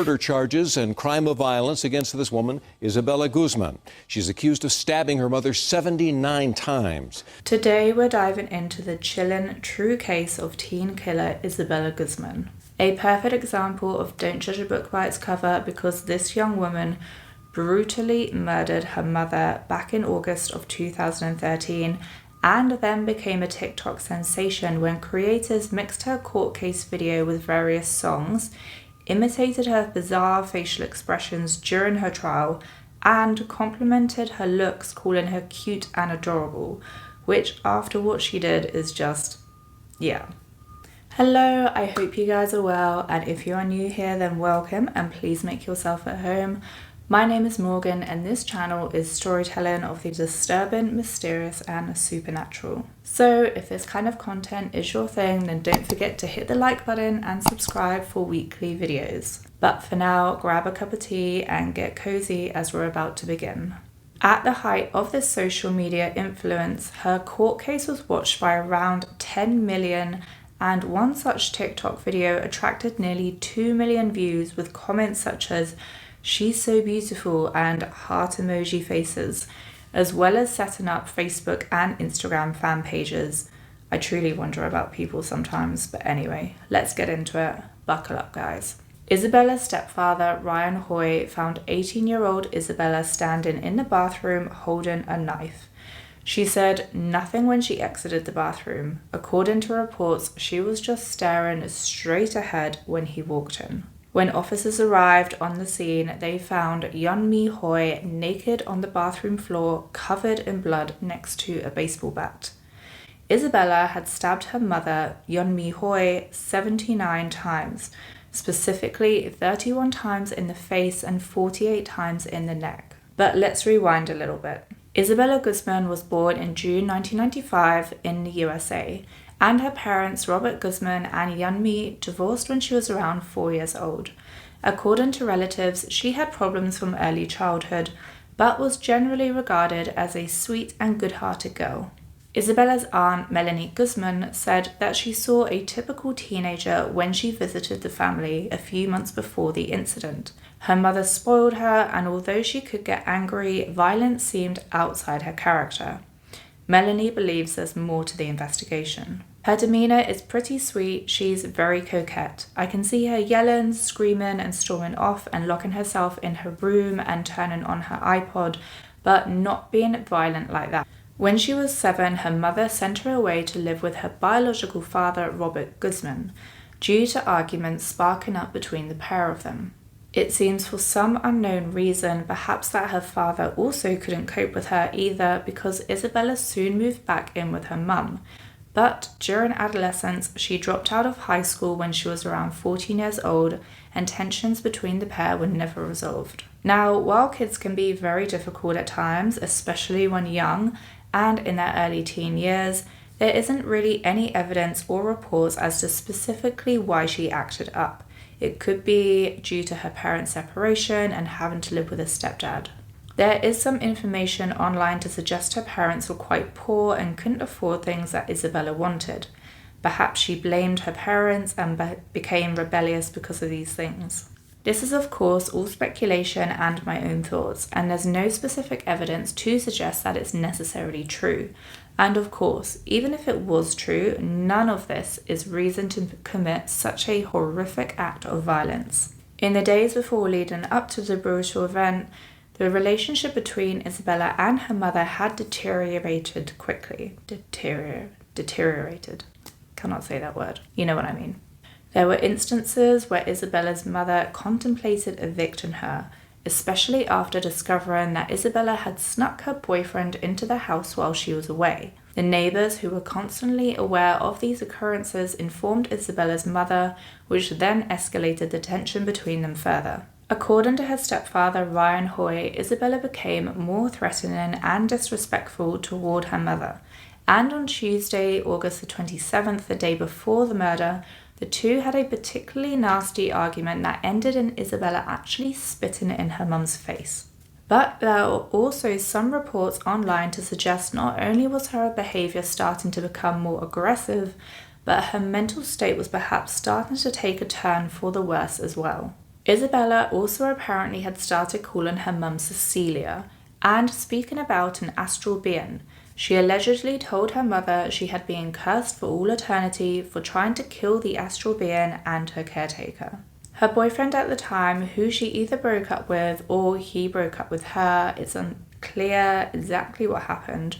Murder charges and crime of violence against this woman, Isabella Guzman. She's accused of stabbing her mother 79 times. Today we're diving into the chilling true case of teen killer Isabella Guzman. A perfect example of don't judge a book by its cover, because this young woman brutally murdered her mother back in August of 2013 and then became a TikTok sensation when creators mixed her court case video with various songs, imitated her bizarre facial expressions during her trial, and complimented her looks, calling her cute and adorable, which after what she did is just, yeah. Hello, I hope you guys are well, and if you are new here then welcome and please make yourself at home. My name is Morgan and this channel is storytelling of the disturbing, mysterious and supernatural. So if this kind of content is your thing, then don't forget to hit the like button and subscribe for weekly videos. But for now, grab a cup of tea and get cozy as we're about to begin. At the height of this social media influence, her court case was watched by around 10 million, and one such TikTok video attracted nearly 2 million views with comments such as "She's so beautiful" and heart emoji faces, as well as setting up Facebook and Instagram fan pages. I truly wonder about people sometimes, but anyway, let's get into it. Buckle up, guys. Isabella's stepfather, Ryan Hoy, found 18-year-old Isabella standing in the bathroom holding a knife. She said nothing when she exited the bathroom. According to reports, she was just staring straight ahead when he walked in. When officers arrived on the scene, they found Yeonmi Hoy naked on the bathroom floor, covered in blood next to a baseball bat. Isabella had stabbed her mother, Yeonmi Hoy, 79 times, specifically 31 times in the face and 48 times in the neck. But let's rewind a little bit. Isabella Guzman was born in June 1995 in the USA, and her parents, Robert Guzman and Yeonmi, divorced when she was around 4 years old. According to relatives, she had problems from early childhood, but was generally regarded as a sweet and good-hearted girl. Isabella's aunt, Melanie Guzman, said that she saw a typical teenager when she visited the family a few months before the incident. Her mother spoiled her, and although she could get angry, violence seemed outside her character. Melanie believes there's more to the investigation. Her demeanour is pretty sweet. She's very coquette. I can see her yelling, screaming and storming off and locking herself in her room and turning on her iPod, but not being violent like that. When she was 7, her mother sent her away to live with her biological father, Robert Guzman, due to arguments sparking up between the pair of them. It seems for some unknown reason, perhaps that her father also couldn't cope with her either, because Isabella soon moved back in with her mum. But during adolescence, she dropped out of high school when she was around 14 years old, and tensions between the pair were never resolved. Now, while kids can be very difficult at times, especially when young and in their early teen years, there isn't really any evidence or reports as to specifically why she acted up. It could be due to her parents' separation and having to live with a stepdad. There is some information online to suggest her parents were quite poor and couldn't afford things that Isabella wanted. Perhaps she blamed her parents and became rebellious because of these things. This is of course all speculation and my own thoughts, and there's no specific evidence to suggest that it's necessarily true. And of course, even if it was true, none of this is reason to commit such a horrific act of violence. In the days before leading up to the brutal event, the relationship between Isabella and her mother had deteriorated quickly. Deteriorated. Cannot say that word. You know what I mean. There were instances where Isabella's mother contemplated evicting her, especially after discovering that Isabella had snuck her boyfriend into the house while she was away. The neighbours, who were constantly aware of these occurrences, informed Isabella's mother, which then escalated the tension between them further. According to her stepfather, Ryan Hoy, Isabella became more threatening and disrespectful toward her mother. And on Tuesday, August the 27th, the day before the murder, the two had a particularly nasty argument that ended in Isabella actually spitting in her mum's face. But there are also some reports online to suggest not only was her behaviour starting to become more aggressive, but her mental state was perhaps starting to take a turn for the worse as well. Isabella also apparently had started calling her mum Cecilia and speaking about an astral being. She allegedly told her mother she had been cursed for all eternity for trying to kill the astral being and her caretaker. Her boyfriend at the time, who she either broke up with or he broke up with her, it's unclear exactly what happened,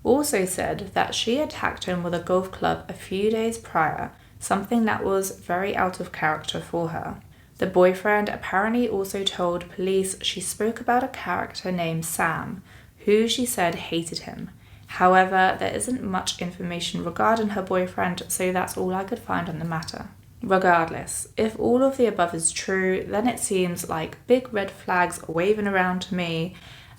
also said that she attacked him with a golf club a few days prior, something that was very out of character for her. The boyfriend apparently also told police she spoke about a character named Sam, who she said hated him. However, there isn't much information regarding her boyfriend, so that's all I could find on the matter. Regardless, if all of the above is true, then it seems like big red flags are waving around to me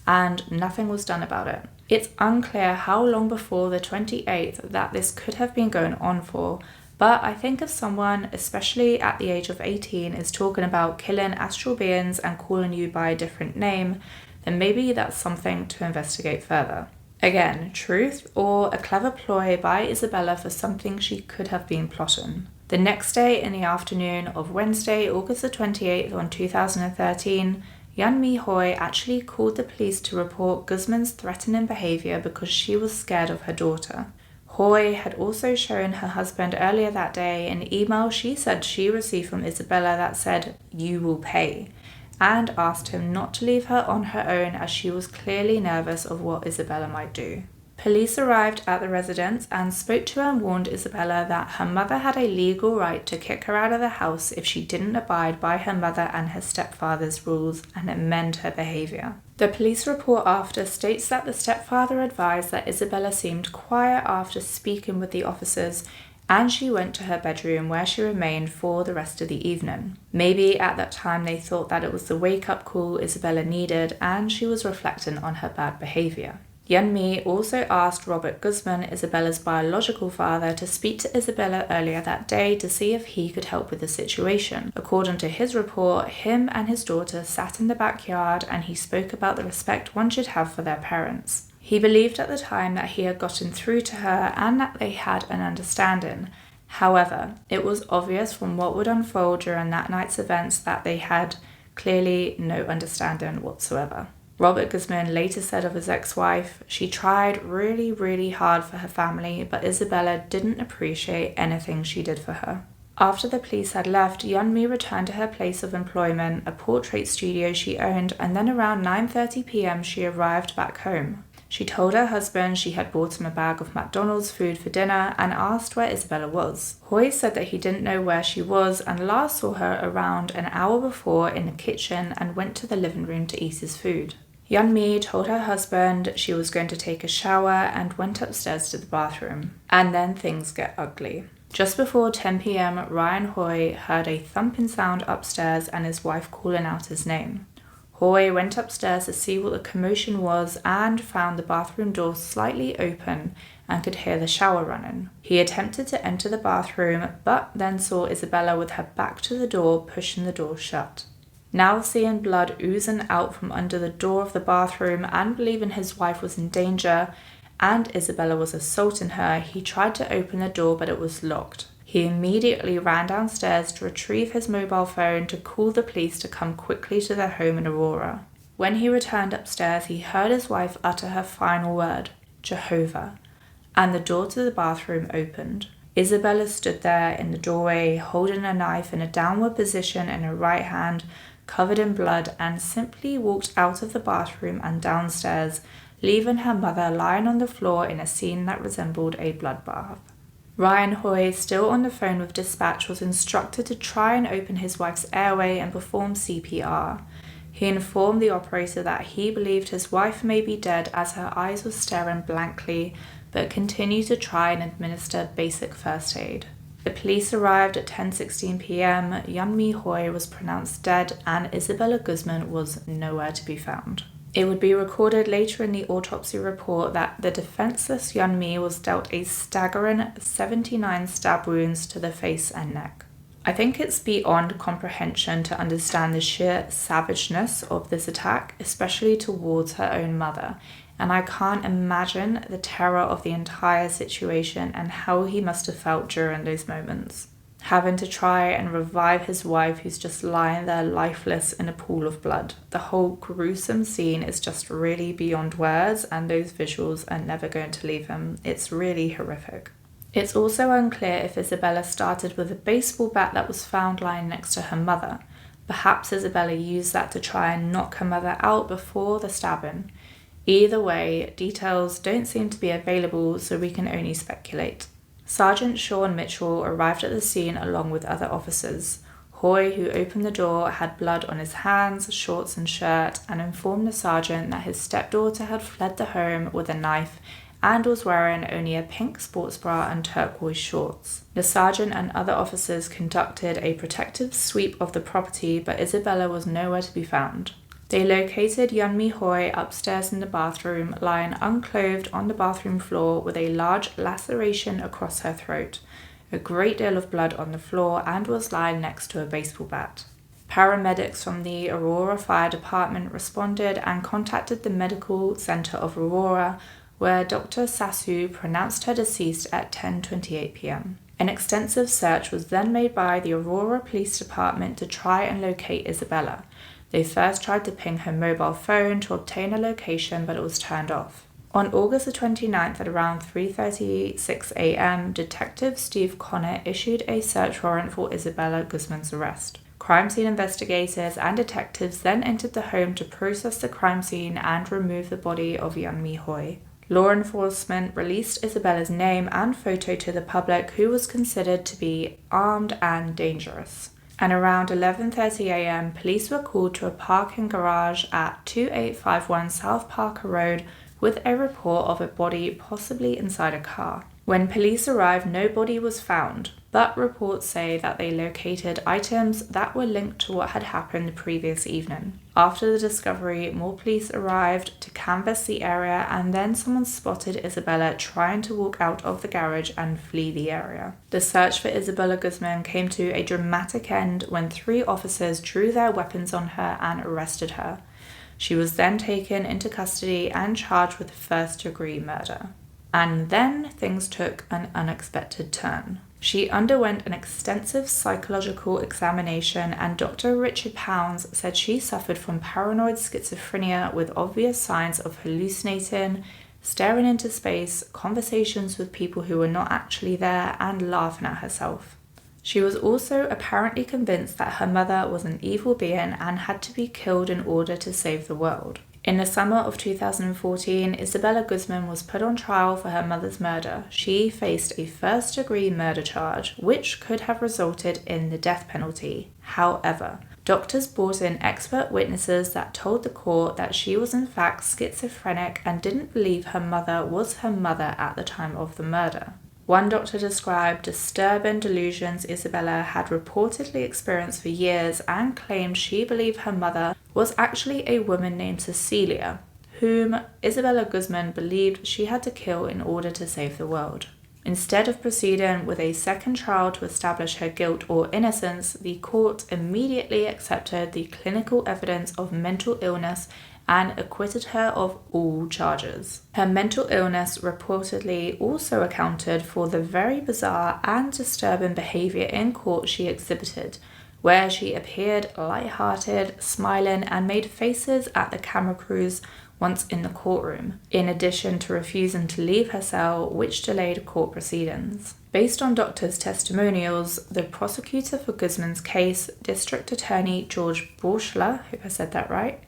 and nothing was done about it. It's unclear how long before the 28th that this could have been going on for, but I think if someone, especially at the age of 18, is talking about killing astral beings and calling you by a different name, then maybe that's something to investigate further. Again, truth or a clever ploy by Isabella for something she could have been plotting. The next day in the afternoon of Wednesday, August the 28th on 2013, Yeon-mi Hoi actually called the police to report Guzman's threatening behaviour because she was scared of her daughter. Hoi had also shown her husband earlier that day an email she said she received from Isabella that said, "You will pay," and asked him not to leave her on her own as she was clearly nervous of what Isabella might do. Police arrived at the residence and spoke to her and warned Isabella that her mother had a legal right to kick her out of the house if she didn't abide by her mother and her stepfather's rules and amend her behaviour. The police report after states that the stepfather advised that Isabella seemed quiet after speaking with the officers, and she went to her bedroom where she remained for the rest of the evening. Maybe at that time they thought that it was the wake-up call Isabella needed and she was reflecting on her bad behaviour. Yeon-mi also asked Robert Guzman, Isabella's biological father, to speak to Isabella earlier that day to see if he could help with the situation. According to his report, him and his daughter sat in the backyard and he spoke about the respect one should have for their parents. He believed at the time that he had gotten through to her and that they had an understanding. However, it was obvious from what would unfold during that night's events that they had clearly no understanding whatsoever. Robert Guzman later said of his ex-wife, "She tried really, really hard for her family, but Isabella didn't appreciate anything she did for her." After the police had left, Yeon-mi returned to her place of employment, a portrait studio she owned, and then around 9:30 p.m. she arrived back home. She told her husband she had bought him a bag of McDonald's food for dinner and asked where Isabella was. Hoi said that he didn't know where she was and last saw her around an hour before in the kitchen and went to the living room to eat his food. Yeon-mi told her husband she was going to take a shower and went upstairs to the bathroom. And then things get ugly. Just before 10 p.m, Ryan Hoi heard a thumping sound upstairs and his wife calling out his name. Hoi went upstairs to see what the commotion was and found the bathroom door slightly open and could hear the shower running. He attempted to enter the bathroom but then saw Isabella with her back to the door pushing the door shut. Now seeing blood oozing out from under the door of the bathroom and believing his wife was in danger and Isabella was assaulting her, he tried to open the door but it was locked. He immediately ran downstairs to retrieve his mobile phone to call the police to come quickly to their home in Aurora. When he returned upstairs, he heard his wife utter her final word, "Jehovah," and the door to the bathroom opened. Isabella stood there in the doorway, holding a knife in a downward position in her right hand, covered in blood, and simply walked out of the bathroom and downstairs, leaving her mother lying on the floor in a scene that resembled a bloodbath. Ryan Hoi, still on the phone with dispatch, was instructed to try and open his wife's airway and perform CPR. He informed the operator that he believed his wife may be dead as her eyes were staring blankly, but continued to try and administer basic first aid. The police arrived at 10:16 p.m. Yeon-mi Hoi was pronounced dead and Isabella Guzman was nowhere to be found. It would be recorded later in the autopsy report that the defenseless Yeon-mi was dealt a staggering 79 stab wounds to the face and neck. I think it's beyond comprehension to understand the sheer savageness of this attack, especially towards her own mother, and I can't imagine the terror of the entire situation and how he must have felt during those moments. having to try and revive his wife who's just lying there lifeless in a pool of blood. The whole gruesome scene is just really beyond words, and those visuals are never going to leave him. It's really horrific. It's also unclear if Isabella started with a baseball bat that was found lying next to her mother. Perhaps Isabella used that to try and knock her mother out before the stabbing. Either way, details don't seem to be available, so we can only speculate. Sergeant Sean Mitchell arrived at the scene along with other officers. Hoy, who opened the door, had blood on his hands, shorts and shirt, and informed the sergeant that his stepdaughter had fled the home with a knife and was wearing only a pink sports bra and turquoise shorts. The sergeant and other officers conducted a protective sweep of the property, but Isabella was nowhere to be found. They located Yeonmi Hoy upstairs in the bathroom, lying unclothed on the bathroom floor with a large laceration across her throat, a great deal of blood on the floor, and was lying next to a baseball bat. Paramedics from the Aurora Fire Department responded and contacted the Medical Center of Aurora, where Dr. Sasu pronounced her deceased at 10:28 p.m. An extensive search was then made by the Aurora Police Department to try and locate Isabella. They first tried to ping her mobile phone to obtain a location, but it was turned off. On August the 29th at around 3:36 a.m., Detective Steve Connor issued a search warrant for Isabella Guzman's arrest. Crime scene investigators and detectives then entered the home to process the crime scene and remove the body of Yeonmi Hoy. Law enforcement released Isabella's name and photo to the public, who was considered to be armed and dangerous. And around 11:30 a.m., police were called to a parking garage at 2851 South Parker Road with a report of a body possibly inside a car. When police arrived, no body was found, but reports say that they located items that were linked to what had happened the previous evening. After the discovery, more police arrived to canvass the area, and then someone spotted Isabella trying to walk out of the garage and flee the area. The search for Isabella Guzman came to a dramatic end when 3 officers drew their weapons on her and arrested her. She was then taken into custody and charged with first-degree murder. And then things took an unexpected turn. She underwent an extensive psychological examination, and Dr. Richard Pounds said she suffered from paranoid schizophrenia with obvious signs of hallucinating, staring into space, conversations with people who were not actually there, and laughing at herself. She was also apparently convinced that her mother was an evil being and had to be killed in order to save the world. In the summer of 2014, Isabella Guzman was put on trial for her mother's murder. She faced a first-degree murder charge, which could have resulted in the death penalty. However, doctors brought in expert witnesses that told the court that she was in fact schizophrenic and didn't believe her mother was her mother at the time of the murder. One doctor described disturbing delusions Isabella had reportedly experienced for years and claimed she believed her mother was actually a woman named Cecilia, whom Isabella Guzman believed she had to kill in order to save the world. Instead of proceeding with a second trial to establish her guilt or innocence, the court immediately accepted the clinical evidence of mental illness and acquitted her of all charges. Her mental illness reportedly also accounted for the very bizarre and disturbing behaviour in court she exhibited, where she appeared light-hearted, smiling, and made faces at the camera crews once in the courtroom, in addition to refusing to leave her cell, which delayed court proceedings. Based on doctors' testimonials, the prosecutor for Guzman's case, District Attorney George Borschler, I hope I said that right,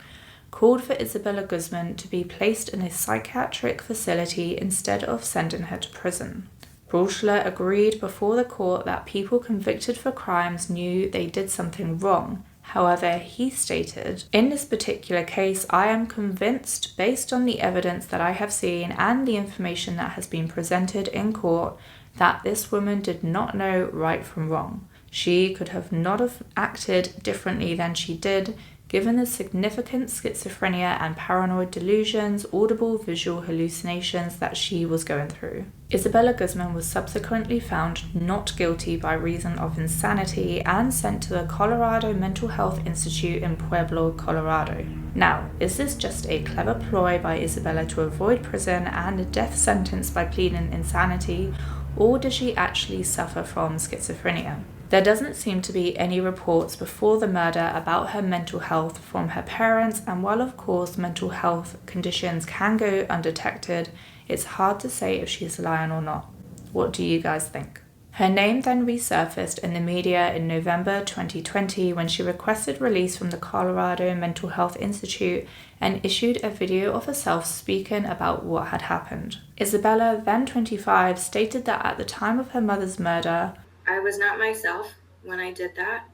called for Isabella Guzman to be placed in a psychiatric facility instead of sending her to prison. Borschler agreed before the court that people convicted for crimes knew they did something wrong. However, he stated, "In this particular case, I am convinced, based on the evidence that I have seen and the information that has been presented in court, that this woman did not know right from wrong. She could have not have acted differently than she did, given the significant schizophrenia and paranoid delusions, audible visual hallucinations that she was going through." Isabella Guzman was subsequently found not guilty by reason of insanity and sent to the Colorado Mental Health Institute in Pueblo, Colorado. Now, is this just a clever ploy by Isabella to avoid prison and a death sentence by pleading insanity, or does she actually suffer from schizophrenia? There doesn't seem to be any reports before the murder about her mental health from her parents, and while of course mental health conditions can go undetected, it's hard to say if she's lying or not. What do you guys think? Her name then resurfaced in the media in November 2020 when she requested release from the Colorado Mental Health Institute and issued a video of herself speaking about what had happened. Isabella, then 25, stated that at the time of her mother's murder, I was not myself when I did that,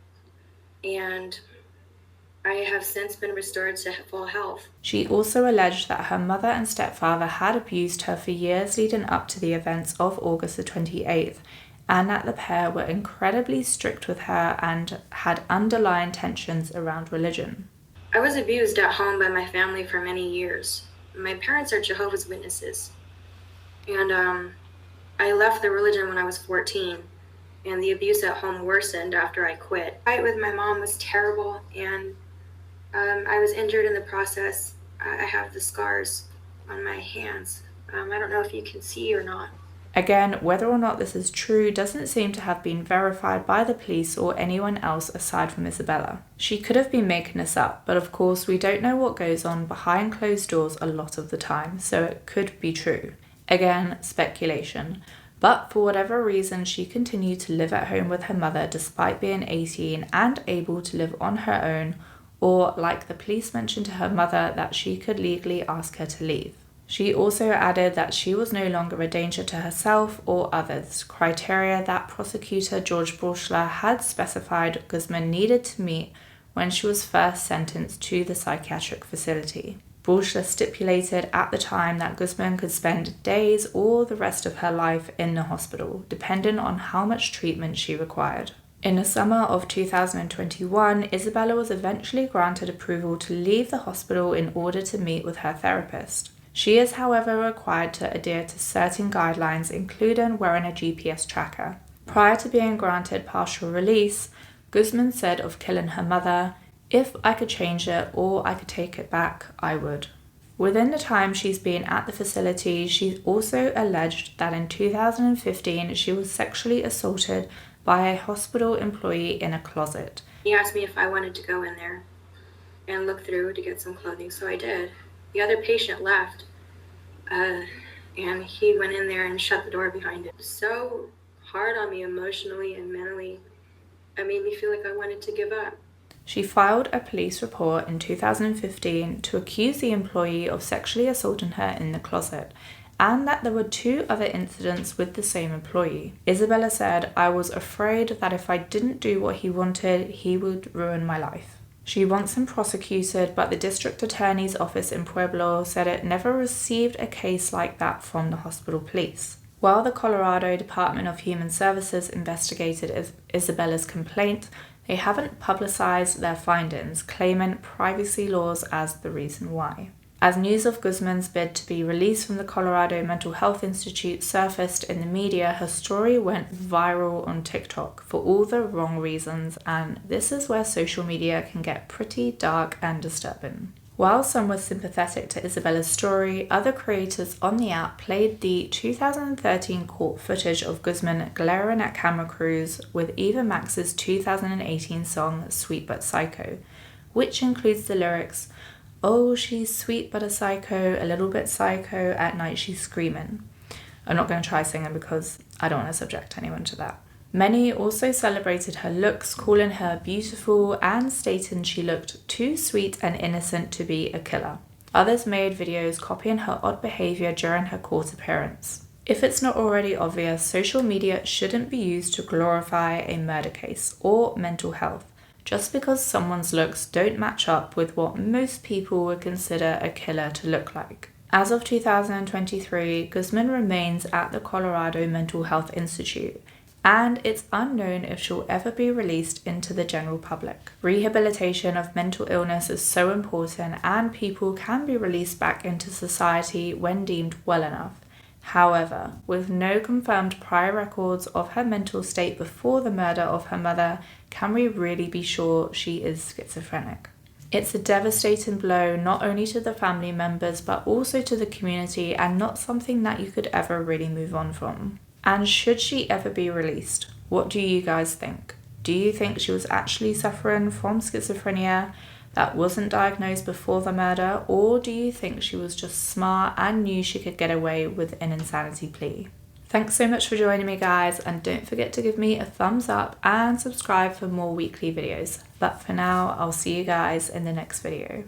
and I have since been restored to full health. She also alleged that her mother and stepfather had abused her for years leading up to the events of August the 28th, and that the pair were incredibly strict with her and had underlying tensions around religion. I was abused at home by my family for many years. My parents are Jehovah's Witnesses, and I left the religion when I was 14, and the abuse at home worsened after I quit. The fight with my mom was terrible, and I was injured in the process. I have the scars on my hands. I don't know if you can see or not. Again, whether or not this is true doesn't seem to have been verified by the police or anyone else aside from Isabella. She could have been making this up, but of course we don't know what goes on behind closed doors a lot of the time, so it could be true. Again, speculation. But for whatever reason, she continued to live at home with her mother despite being 18 and able to live on her own, or like the police mentioned to her mother, that she could legally ask her to leave. She also added that she was no longer a danger to herself or others, criteria that prosecutor George Borschler had specified Guzman needed to meet when she was first sentenced to the psychiatric facility. Borschler stipulated at the time that Guzman could spend days or the rest of her life in the hospital, depending on how much treatment she required. In the summer of 2021, Isabella was eventually granted approval to leave the hospital in order to meet with her therapist. She is, however, required to adhere to certain guidelines, including wearing a GPS tracker. Prior to being granted partial release, Guzman said of killing her mother, "If I could change it or I could take it back, I would." Within the time she's been at the facility, she also alleged that in 2015 she was sexually assaulted by a hospital employee in a closet. He asked me if I wanted to go in there and look through to get some clothing, so I did. The other patient left, and he went in there and shut the door behind him. So hard on me emotionally and mentally. It made me feel like I wanted to give up. She filed a police report in 2015 to accuse the employee of sexually assaulting her in the closet, and that there were 2 other incidents with the same employee. Isabella said, "I was afraid that if I didn't do what he wanted, he would ruin my life." She wants him prosecuted, but the district attorney's office in Pueblo said it never received a case like that from the hospital police. While the Colorado Department of Human Services investigated Isabella's complaint, they haven't publicized their findings, claiming privacy laws as the reason why. As news of Guzman's bid to be released from the Colorado Mental Health Institute surfaced in the media, her story went viral on TikTok for all the wrong reasons, and this is where social media can get pretty dark and disturbing. While some were sympathetic to Isabella's story, other creators on the app played the 2013 court footage of Guzman glaring at camera crews with Eva Max's 2018 song Sweet But Psycho, which includes the lyrics, "Oh, she's sweet but a psycho, a little bit psycho, at night she's screaming." I'm not going to try singing because I don't want to subject anyone to that. Many also celebrated her looks, calling her beautiful and stating she looked too sweet and innocent to be a killer. Others made videos copying her odd behaviour during her court appearance. If it's not already obvious, social media shouldn't be used to glorify a murder case or mental health, just because someone's looks don't match up with what most people would consider a killer to look like. As of 2023, Guzman remains at the Colorado Mental Health Institute, and it's unknown if she'll ever be released into the general public. Rehabilitation of mental illness is so important, and people can be released back into society when deemed well enough. However, with no confirmed prior records of her mental state before the murder of her mother, can we really be sure she is schizophrenic? It's a devastating blow not only to the family members but also to the community, and not something that you could ever really move on from. And should she ever be released? What do you guys think? Do you think she was actually suffering from schizophrenia that wasn't diagnosed before the murder, or do you think she was just smart and knew she could get away with an insanity plea? Thanks so much for joining me, guys, and don't forget to give me a thumbs up and subscribe for more weekly videos. But for now, I'll see you guys in the next video.